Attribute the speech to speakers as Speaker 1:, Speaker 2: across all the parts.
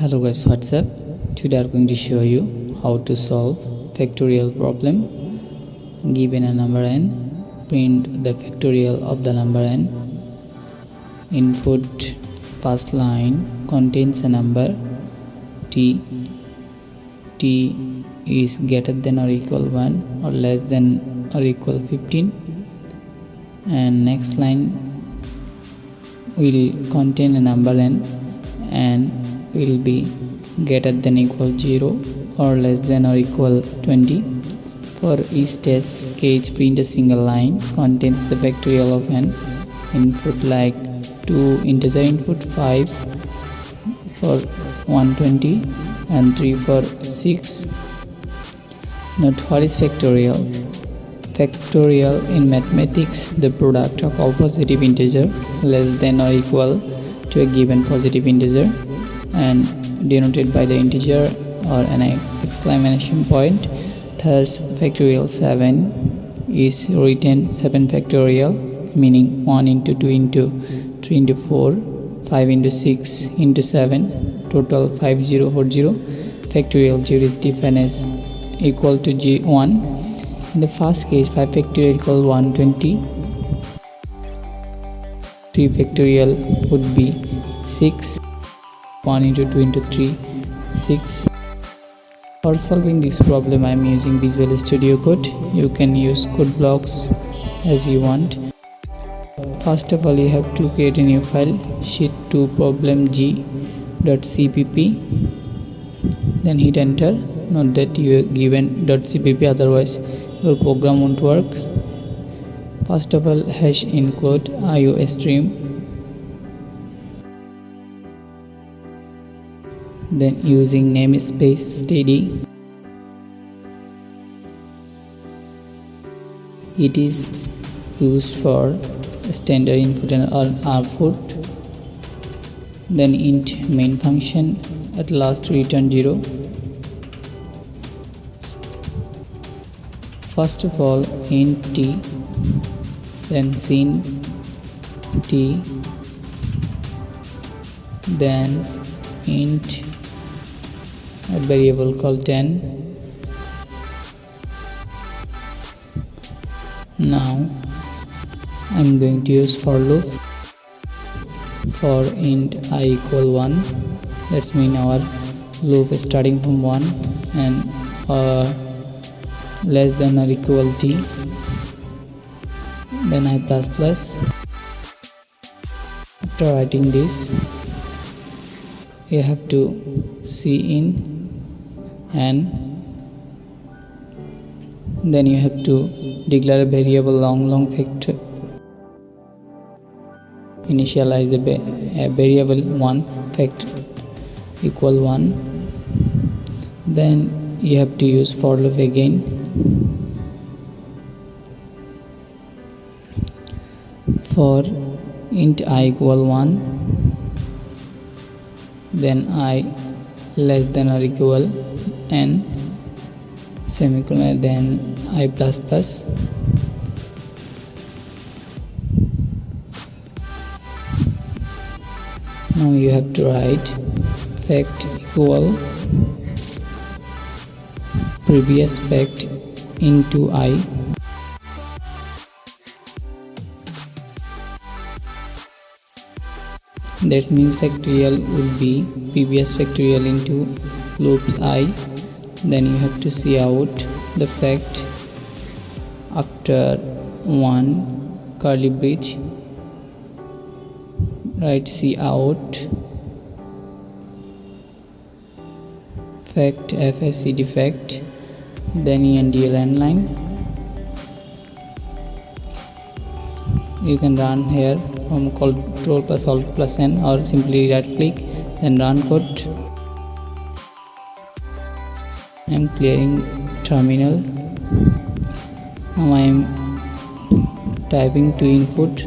Speaker 1: Hello guys, what's up? Today I'm going to show you how to solve factorial problem. Given a number n, print the factorial of the number n. Input first line contains a number t. T is greater than or equal 1 or less than or equal 15, and next line will contain a number n and will be greater than equal 0 or less than or equal 20. For each test case, print a single line contains the factorial of n. Input like 2 integer input, 5 for 120 and 3 for 6. Note, what is factorial? Factorial in mathematics, the product of all positive integer less than or equal to a given positive integer and denoted by the integer or an exclamation point. Thus, factorial 7 is written 7 factorial, meaning 1 into 2 into 3 into 4, 5 into 6 into 7, total 5040. Factorial 0 is defined as equal to G1. In the first case, 5 factorial equal 120. 3 factorial would be 6. 1 into 2 into 3, 6. For solving this problem, I am using Visual Studio Code. You can use code blocks as you want. First of all, you have to create a new file, sheet2 problemg.cpp. Then hit enter. Note that you are given .cpp, otherwise your program won't work. First of all, hash include IOStream. Then using namespace steady. It is used for standard input and output. Then int main function, at last return 0. First of all, int t, then sin t, then int a variable called 10. Now I'm going to use for loop. For int I equal 1, that's mean our loop is starting from 1 and less than or equal t, then I plus plus. After writing this, you have to see in and then you have to declare a variable long factor. Initialize the variable 1 fact equal 1. Then you have to use for loop again. For int I equal 1, then I less than or equal n, semicolon, then I plus plus. Now you have to write fact equal previous fact into I. That means factorial would be previous factorial into loops I. Then you have to see out the fact after 1 curly bridge. Write C out fact FSCD fact, then ENDL end line. You can run here from Ctrl plus Alt plus N or simply right click, then run code. I am clearing terminal. Now I am typing to input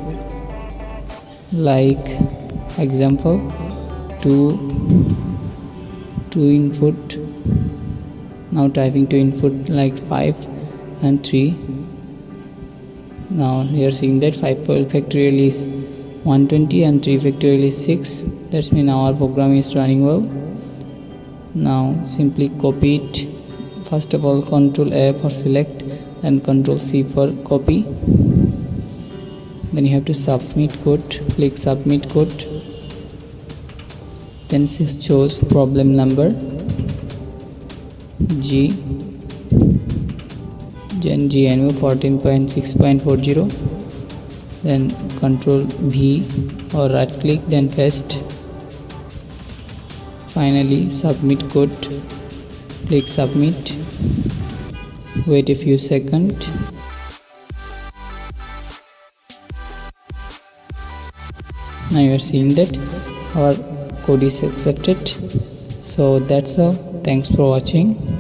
Speaker 1: like example 2 input. Now typing to input like 5 and 3. Now you are seeing that 5 factorial is 120 and 3 factorial is 6. That means our program is running well. Now simply copy it. First of all, Ctrl A for select and Ctrl C for copy. Then you have to submit code. Click submit code. Then this shows problem number G Gen GNU 14.6.40. Then Ctrl V or right click, then paste. Finally submit code. Click submit. Wait a few seconds. Now you are seeing that our code is accepted. So that's all. Thanks for watching.